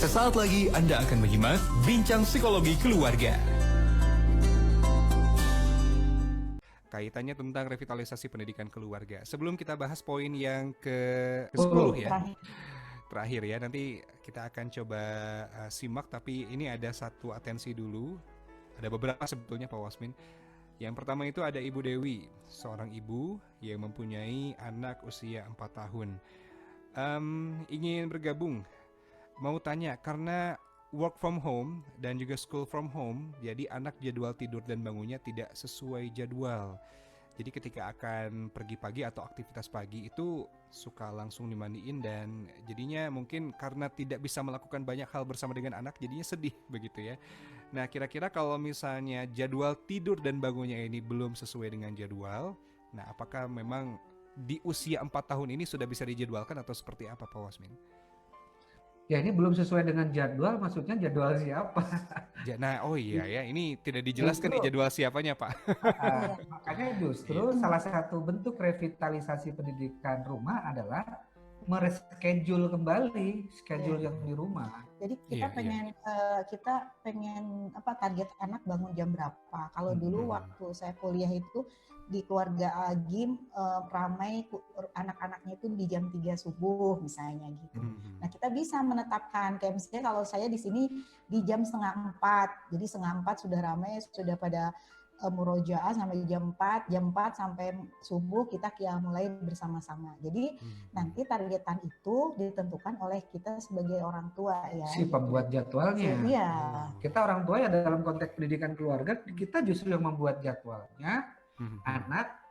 Sesaat lagi Anda akan menyimak Bincang Psikologi Keluarga. Kaitannya tentang revitalisasi pendidikan keluarga. Sebelum kita bahas poin yang ke-10 ya, terakhir ya, nanti kita akan coba simak, tapi ini ada satu atensi dulu. Ada beberapa sebetulnya Pak Wasmin. Yang pertama itu ada Ibu Dewi, seorang ibu yang mempunyai anak usia 4 tahun. Ingin bergabung, mau tanya, karena work from home dan juga school from home, jadi anak jadwal tidur dan bangunnya tidak sesuai jadwal. Jadi ketika akan pergi pagi atau aktivitas pagi itu suka langsung dimandiin, dan jadinya mungkin karena tidak bisa melakukan banyak hal bersama dengan anak jadinya sedih begitu ya. Nah, kira-kira kalau misalnya jadwal tidur dan bangunnya ini belum sesuai dengan jadwal, nah apakah memang di usia 4 tahun ini sudah bisa dijadwalkan atau seperti apa Pak Wasmin? Ya, ini belum sesuai dengan jadwal, maksudnya jadwal siapa? Nah, oh iya ya, ini tidak dijelaskan nih jadwal siapanya Pak. Makanya justru salah satu bentuk revitalisasi pendidikan rumah adalah mereschedule kembali schedule yang di rumah. Jadi kita pengen target anak bangun jam berapa. Kalau dulu waktu saya kuliah itu di keluarga Agim ramai anak-anaknya itu di jam 3 subuh misalnya gitu. Nah, kita bisa menetapkan kayak misalnya kalau saya di sini di jam 3:30. Jadi 3:30 sudah ramai, sudah pada murojaah sampai jam 4 sampai subuh kita mulai bersama-sama. Jadi nanti targetan itu ditentukan oleh kita sebagai orang tua ya. Si pembuat jadwalnya. Iya. Kita orang tua ya dalam konteks pendidikan keluarga, kita justru yang membuat jadwalnya. Anak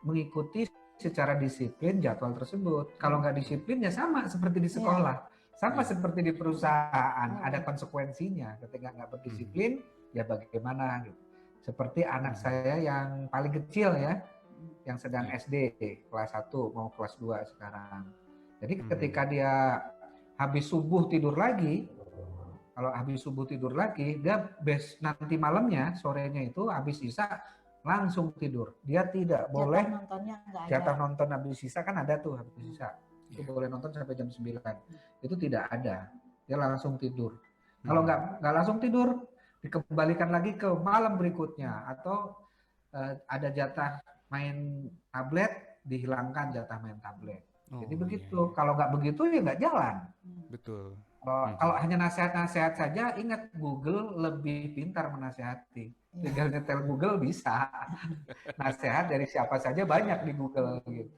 mengikuti secara disiplin jadwal tersebut. Kalau nggak disiplin ya sama seperti di sekolah. Sama seperti di perusahaan, ada konsekuensinya. Ketika nggak berdisiplin, ya bagaimana gitu. Seperti anak saya yang paling kecil ya, yang sedang SD, kelas 1 mau kelas 2 sekarang. Jadi ketika dia habis subuh tidur lagi, kalau habis subuh tidur lagi, dia nanti malamnya, sorenya itu habis isya langsung tidur. Dia tidak boleh, jatah nonton habis isya kan ada tuh habis isya. Itu boleh nonton sampai jam 9. Itu tidak ada, dia langsung tidur. Kalau nggak langsung tidur, dikembalikan lagi ke malam berikutnya, atau ada jatah main tablet, dihilangkan jatah main tablet. Jadi begitu. Kalau nggak begitu ya nggak jalan. Betul. Kalau hanya nasihat-nasihat saja, ingat Google lebih pintar menasihati. Tinggal nyetel Google bisa. Nasihat dari siapa saja banyak di Google gitu.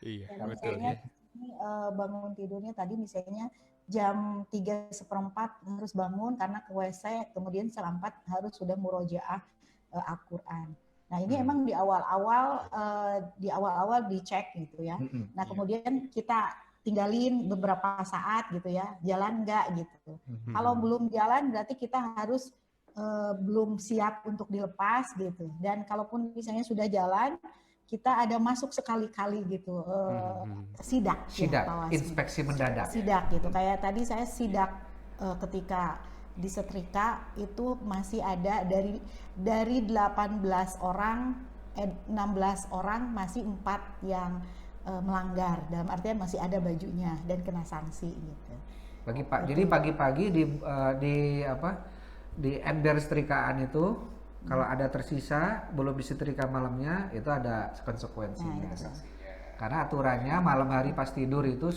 Iya, betul ya. Ini bangun tidurnya tadi misalnya jam 3:15 harus bangun karena ke WC, kemudian 3:15 harus sudah murojaah Al-Quran. Nah, ini emang di awal-awal dicek gitu ya. Nah, kemudian kita tinggalin beberapa saat gitu ya, jalan enggak gitu. Kalau belum jalan berarti kita harus belum siap untuk dilepas gitu. Dan kalaupun misalnya sudah jalan, kita ada masuk sekali-kali gitu, sidak ya, inspeksi mendadak. Sidak gitu, kayak tadi saya sidak ketika disetrika itu masih ada dari 18 orang, 16 orang masih 4 yang melanggar, dalam artian masih ada bajunya dan kena sanksi gitu. Jadi pagi-pagi di ember setrikaan itu, kalau ada tersisa belum disetrika malamnya, itu ada konsekuensinya. Karena aturannya malam hari pas tidur itu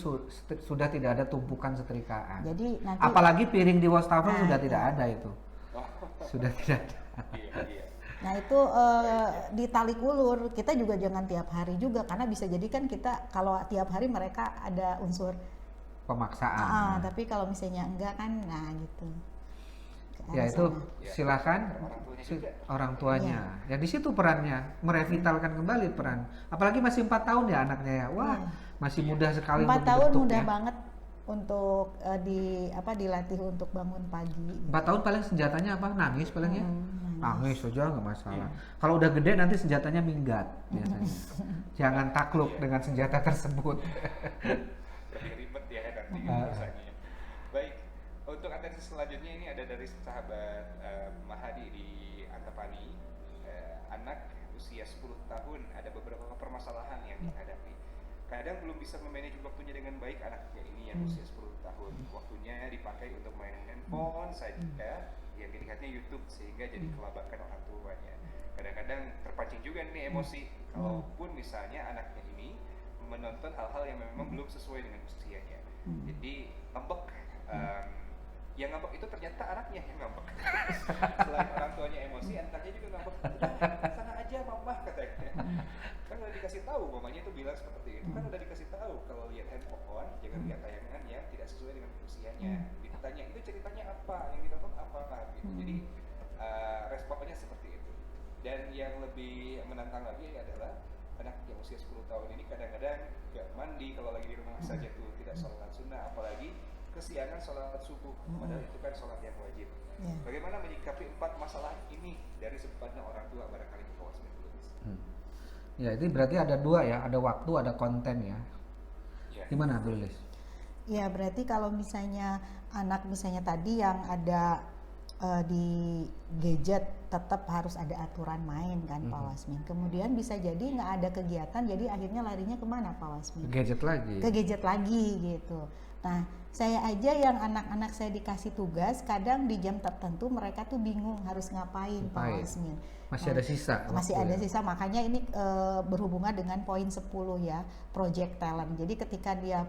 sudah tidak ada tumpukan setrikaan. Jadi nanti, apalagi piring di wastafel sudah tidak ada itu. Sudah tidak ada. Nah itu di talik ulur kita juga jangan tiap hari juga, karena bisa jadi kan kita kalau tiap hari mereka ada unsur pemaksaan. Tapi kalau misalnya enggak kan, nah gitu. Ya itu silakan orang tuanya. Ya di situ perannya merevitalkan kembali peran. Apalagi masih 4 tahun ya anaknya ya. Wah, masih mudah sekali 4 tahun mudah banget untuk dilatih untuk bangun pagi. 4 tahun paling senjatanya apa? Nangis palingnya. Nangis saja nggak masalah. Kalau udah gede nanti senjatanya minggat biasanya. Jangan takluk dengan senjata tersebut. Lebih ribet ya nanti biasanya. Baik. Untuk atensi selanjutnya ini ada dari sahabat Mahadi di Antapani. Anak usia 10 tahun ada beberapa permasalahan yang dihadapi. kadang belum bisa memanage waktunya dengan baik. Anaknya ini yang usia 10 tahun, waktunya dipakai untuk main handphone saja, yang dilihatnya YouTube, sehingga jadi kelabakan orang tuanya. Kadang-kadang terpancing juga nih emosi, kalaupun misalnya anaknya ini menonton hal-hal yang memang belum sesuai dengan usianya. Jadi ngambek, yang ngambek itu ternyata anaknya yang ngambek. Selain orang tuanya emosi, anaknya juga ngambek. Udah, sana aja mama, katanya. Kan udah dikasih tahu, mamanya itu bilang seperti itu. Kan udah dikasih tahu kalau lihat handphone, jangan lihat tayangan yang tidak sesuai dengan usianya. Ditanya, itu ceritanya apa, yang ditonton apa, gitu. Jadi responnya seperti itu. Dan yang lebih menantang lagi adalah anak yang usia 10 tahun ini kadang-kadang gak mandi kalau lagi di rumah saja tuh, tidak sholat sunnah, apalagi kesiangan sholat subuh, padahal itu kan sholat yang wajib. Bagaimana menyikapi 4 masalah ini dari sudut pandang orang tua, barangkali ke bawah Ya, itu berarti ada 2 ya, ada waktu, ada konten ya. Gimana Bu Lilis? Ya, berarti kalau misalnya anak misalnya tadi yang ada di gadget, tetap harus ada aturan main kan Pak Wasmin. Kemudian bisa jadi nggak ada kegiatan, jadi akhirnya larinya kemana Pak Wasmin? Ke gadget lagi. Ke gadget lagi gitu. Nah, saya aja yang anak-anak saya dikasih tugas, kadang di jam tertentu mereka tuh bingung harus ngapain Pak Wasmin. Masih ada sisa. Masih ada sisa, makanya ini berhubungan dengan poin 10 ya, project talent. Jadi ketika dia,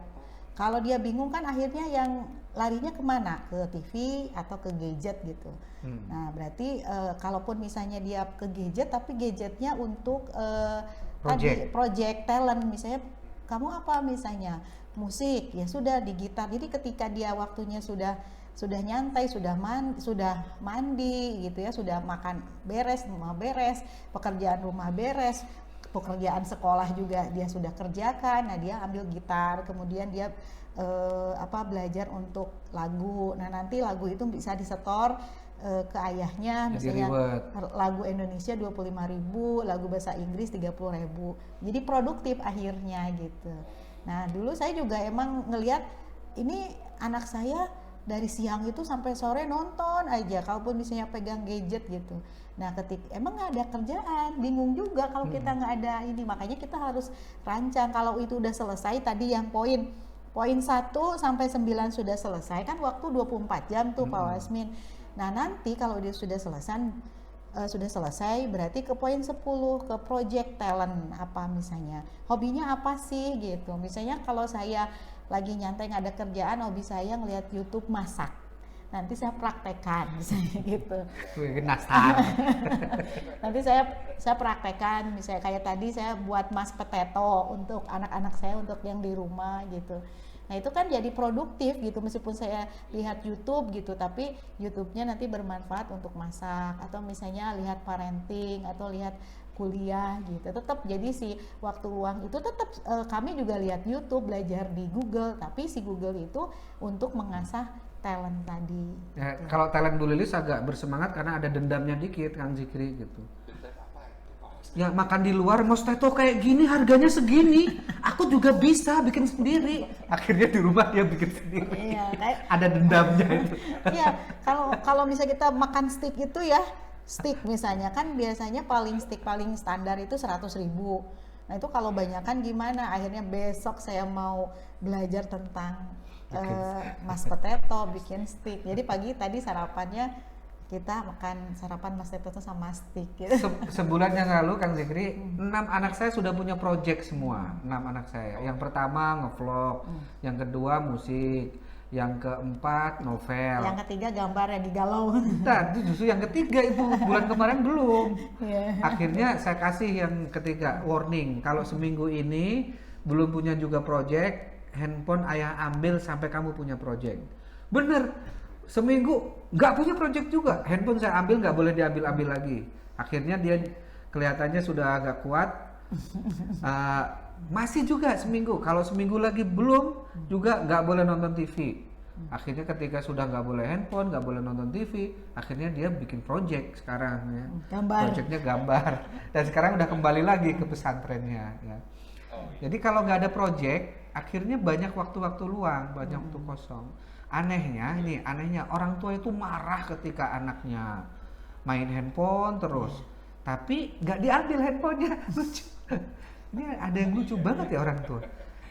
kalau dia bingung kan akhirnya yang larinya kemana? Ke TV atau ke gadget gitu. Nah berarti kalaupun misalnya dia ke gadget, tapi gadgetnya untuk project talent, misalnya kamu apa misalnya musik, ya sudah di gitar. Jadi ketika dia waktunya sudah nyantai, sudah mandi gitu ya, sudah makan beres, rumah beres, pekerjaan rumah beres, pekerjaan sekolah juga dia sudah kerjakan. Nah dia ambil gitar, kemudian dia belajar untuk lagu. Nah nanti lagu itu bisa disetor ke ayahnya, misalnya lagu Indonesia 25.000, lagu bahasa Inggris 30.000. Jadi produktif akhirnya gitu. Nah dulu saya juga emang ngelihat ini anak saya dari siang itu sampai sore nonton aja, kalaupun misalnya pegang gadget gitu. Nah emang nggak ada kerjaan, bingung juga kalau kita nggak ada ini. Makanya kita harus rancang. Kalau itu udah selesai tadi yang poin 1 sampai 9 sudah selesai, kan waktu 24 jam tuh Pak Wasmin. Nah nanti kalau dia sudah selesai berarti ke poin 10, ke project talent apa misalnya. Hobinya apa sih gitu. Misalnya kalau saya lagi nyantai nggak ada kerjaan, hobi saya ngeliat YouTube masak. Nanti saya praktekkan misalnya gitu. Nanti saya praktekkan, misalnya kayak tadi saya buat mashed potato untuk anak-anak saya, untuk yang di rumah gitu. Nah itu kan jadi produktif gitu, meskipun saya lihat YouTube gitu, tapi YouTube-nya nanti bermanfaat untuk masak, atau misalnya lihat parenting, atau lihat kuliah gitu. Tetap jadi si waktu luang itu tetap kami juga lihat YouTube, belajar di Google, tapi si Google itu untuk mengasah talent tadi. Ya, gitu. Kalau talent Bu Lilis agak bersemangat karena ada dendamnya dikit Kang Zikri gitu. Ya makan di luar mas potato kayak gini harganya segini, aku juga bisa bikin sendiri. Akhirnya di rumah dia bikin sendiri. Iya, ada dendamnya itu. Iya, kalau misalnya kita makan steak itu ya, steak misalnya kan biasanya steak paling standar itu 100.000. Nah itu kalau banyakan gimana? Akhirnya besok saya mau belajar tentang mashed potato, bikin steak. Jadi pagi tadi sarapannya kita makan sarapan mashed potato sama steak gitu. Sebulan yang lalu Kang Zikri, 6 anak saya sudah punya project semua. 6 anak saya. Yang pertama ngevlog, yang kedua musik, yang keempat novel, yang ketiga gambar yang digalau. Nah, itu justru yang ketiga itu bulan kemarin belum. Akhirnya saya kasih yang ketiga warning, kalau seminggu ini belum punya juga project, handphone ayah ambil sampai kamu punya project. Bener, seminggu nggak punya project juga, handphone saya ambil, nggak boleh diambil lagi. Akhirnya dia kelihatannya sudah agak kuat. Masih juga seminggu, kalau seminggu lagi belum juga nggak boleh nonton TV. Akhirnya ketika sudah nggak boleh handphone, nggak boleh nonton TV, akhirnya dia bikin project sekarang ya. Projectnya gambar. Dan sekarang udah kembali lagi ke pesantrennya ya. Jadi kalau nggak ada project, akhirnya banyak waktu-waktu luang, banyak waktu kosong. Anehnya orang tua itu marah ketika anaknya main handphone terus, tapi nggak diambil handphonenya. Lucu. Ini ada yang lucu banget ya orang tua.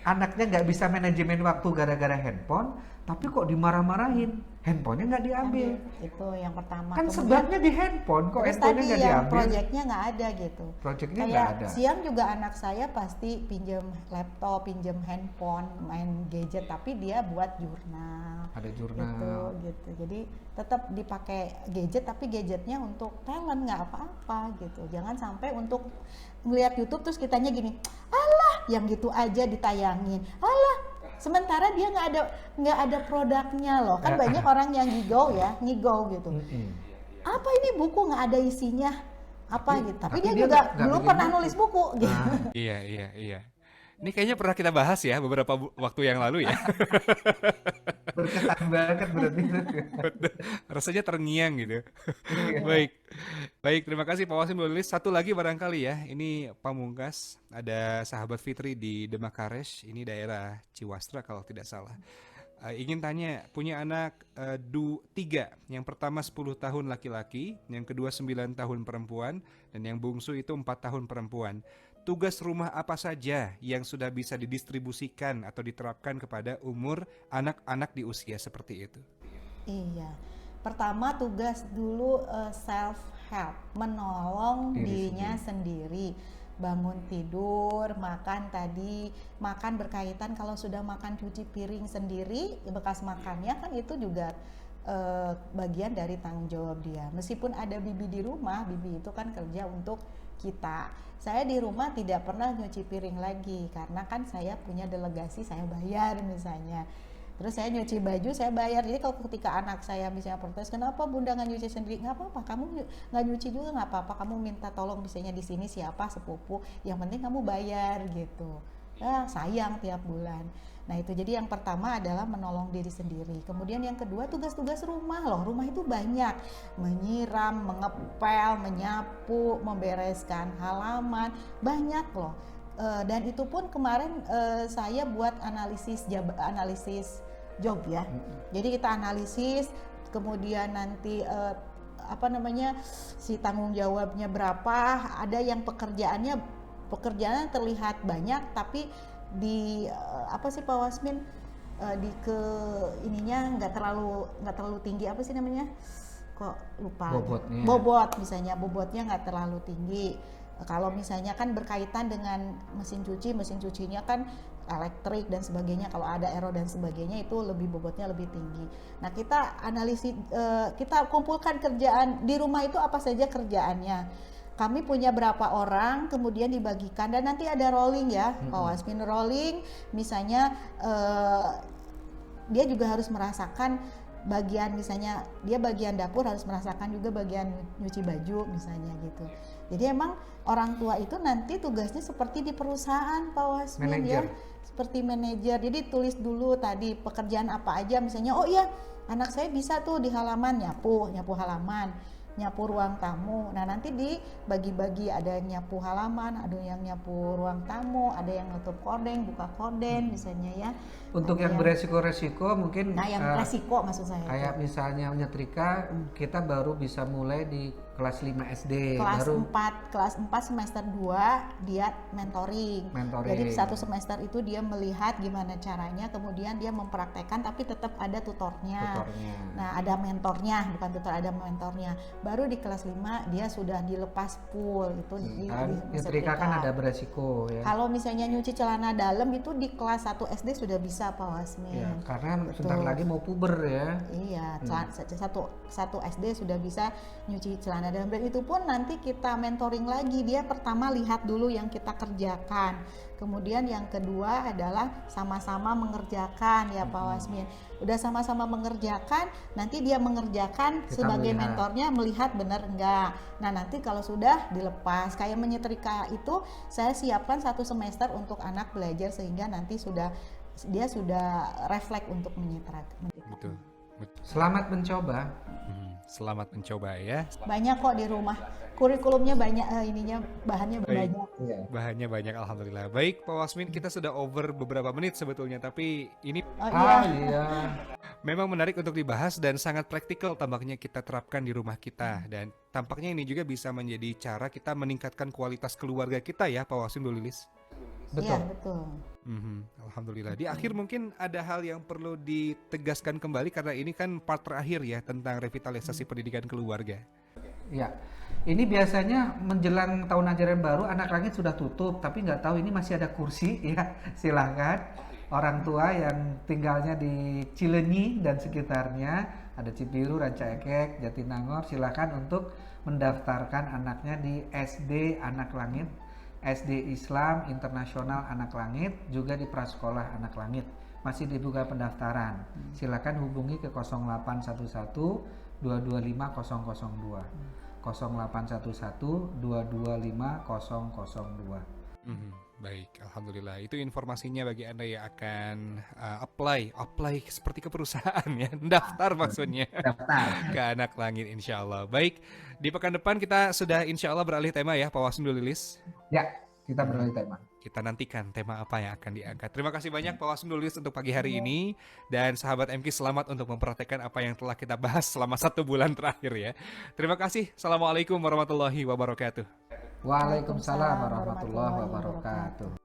anaknya nggak bisa manajemen waktu gara-gara handphone, tapi kok dimarah-marahin, handphonenya nggak diambil. Itu yang pertama. Kan Kemudian, sebabnya di handphone, kok terus handphonenya tadi nggak yang diambil. proyeknya nggak ada gitu. Proyeknya nggak Kayak ada. siang juga anak saya pasti pinjem laptop, pinjem handphone, main gadget, tapi dia buat jurnal. Ada jurnal. Gitu. Jadi tetap dipakai gadget, tapi gadgetnya untuk talent, nggak apa-apa gitu. Jangan sampai untuk ngeliat YouTube terus kitanya gini, alah yang gitu aja ditayangin, alah sementara dia nggak ada produknya loh. Kan banyak orang yang ngigau gitu. Apa ini buku nggak ada isinya apa gitu. Tapi dia juga belum pernah nulis buku gitu. Iya. Ini kayaknya pernah kita bahas ya beberapa waktu yang lalu ya. Berkesan banget berarti. Rasanya terngiang gitu. Baik, terima kasih Pak Wasmil Nulis. Satu lagi barangkali ya, ini pamungkas, ada sahabat Fitri di Demakaresh, ini daerah Ciwastra kalau tidak salah. Ingin tanya, punya anak 3, yang pertama 10 tahun laki-laki, yang kedua 9 tahun perempuan, dan yang bungsu itu 4 tahun perempuan. Tugas rumah apa saja yang sudah bisa didistribusikan atau diterapkan kepada umur anak-anak di usia seperti itu? Iya, pertama tugas dulu self help, menolong dirinya sendiri. Bangun tidur, makan berkaitan kalau sudah makan cuci piring sendiri, bekas makannya kan itu juga bagian dari tanggung jawab dia. Meskipun ada bibi di rumah, bibi itu kan kerja untuk kita. Saya di rumah tidak pernah nyuci piring lagi karena kan saya punya delegasi, saya bayar misalnya. Terus saya nyuci baju, saya bayar. Jadi kalau ketika anak saya misalnya protes, kenapa bunda nggak nyuci sendiri? Nggak apa-apa, kamu nggak nyuci juga nggak apa-apa. Kamu minta tolong misalnya di sini siapa sepupu. Yang penting kamu bayar gitu. Sayang tiap bulan. Nah itu jadi yang pertama adalah menolong diri sendiri. Kemudian yang kedua tugas-tugas rumah loh. Rumah itu banyak. Menyiram, mengepel, menyapu, membereskan halaman. Banyak loh. Dan itu pun kemarin saya buat analisis job ya. Jadi kita analisis, kemudian nanti si tanggung jawabnya berapa. Ada yang pekerjaannya terlihat banyak, tapi di Pak Wasmin ininya nggak terlalu tinggi, apa sih namanya? Kok lupa. Bobotnya nggak terlalu tinggi. Kalau misalnya kan berkaitan dengan mesin cucinya kan elektrik dan sebagainya, kalau ada aero dan sebagainya itu bobotnya lebih tinggi. Nah kita analisis, kita kumpulkan kerjaan di rumah itu apa saja kerjaannya. Kami punya berapa orang, kemudian dibagikan dan nanti ada rolling ya, Pak Wasmin rolling. Misalnya dia juga harus merasakan bagian, misalnya dia bagian dapur harus merasakan juga bagian nyuci baju misalnya gitu. Jadi emang orang tua itu nanti tugasnya seperti di perusahaan Pak Wasmin ya, seperti manajer. Jadi tulis dulu tadi pekerjaan apa aja, misalnya oh iya anak saya bisa tuh di halaman nyapu halaman, nyapu ruang tamu. Nah nanti dibagi-bagi, ada yang nyapu halaman, ada yang nyapu ruang tamu, ada yang nutup korden, buka korden misalnya ya. Untuk yang beresiko-resiko mungkin. Nah yang resiko maksud saya. Kayak misalnya nyetrika, kita baru bisa mulai di kelas 5 SD. Kelas 4 semester 2 dia mentoring. Jadi satu semester itu dia melihat gimana caranya, kemudian dia mempraktekkan tapi tetap ada tutornya. Nah ada mentornya, bukan tutor, ada mentornya. Baru di kelas 5 dia sudah dilepas full itu nyetrika kan ada beresiko ya. Kalau misalnya nyuci celana dalam itu di kelas 1 SD sudah bisa Pak Wasmin. Ya, karena sebentar lagi mau puber ya. Iya, satu SD sudah bisa nyuci celana dalam, dan itu pun nanti kita mentoring lagi. Dia pertama lihat dulu yang kita kerjakan. Kemudian yang kedua adalah sama-sama mengerjakan ya Pak Wasmin. Udah sama-sama mengerjakan, nanti dia mengerjakan kita sebagai mentornya melihat benar enggak. Nah nanti kalau sudah dilepas, kayak menyetrika itu saya siapkan 1 semester untuk anak belajar sehingga nanti dia sudah refleks untuk menyetrika. Betul. Selamat mencoba. Selamat mencoba ya. Banyak kok di rumah. Kurikulumnya banyak, bahannya banyak. Bahannya banyak, alhamdulillah. Baik, Pak Wasmin, kita sudah over beberapa menit sebetulnya, tapi ini memang menarik untuk dibahas dan sangat praktikal tampaknya kita terapkan di rumah kita, dan tampaknya ini juga bisa menjadi cara kita meningkatkan kualitas keluarga kita ya, Pak Wasmin Bu Lilis. Betul. Ya, betul. Alhamdulillah. Di akhir mungkin ada hal yang perlu ditegaskan kembali karena ini kan part terakhir ya tentang revitalisasi pendidikan keluarga. Ya, ini biasanya menjelang tahun ajaran baru Anak Langit sudah tutup, tapi nggak tahu ini masih ada kursi ya. Silahkan orang tua yang tinggalnya di Cileunyi dan sekitarnya, ada Cibiru, Ranca Ekek, Jatinangor, silakan untuk mendaftarkan anaknya di SD Anak Langit, SD Islam Internasional Anak Langit, juga di Prasekolah Anak Langit. Masih dibuka pendaftaran. Silakan hubungi ke 0811 225 002. 0811 225 002. Baik, alhamdulillah. Itu informasinya bagi Anda yang akan apply seperti ke perusahaan ya, daftar maksudnya. Daftar ke Anak Langit insya Allah. Baik, di pekan depan kita sudah insya Allah beralih tema ya, Pak Wasmdul Lilis. Ya, kita beralih tema. Kita nantikan tema apa yang akan diangkat. Terima kasih banyak Pak Wasmdul Lilis untuk pagi hari ini. Dan sahabat MK selamat untuk mempraktekkan apa yang telah kita bahas selama 1 bulan terakhir ya. Terima kasih. Assalamualaikum warahmatullahi wabarakatuh. Waalaikumsalam warahmatullahi wabarakatuh.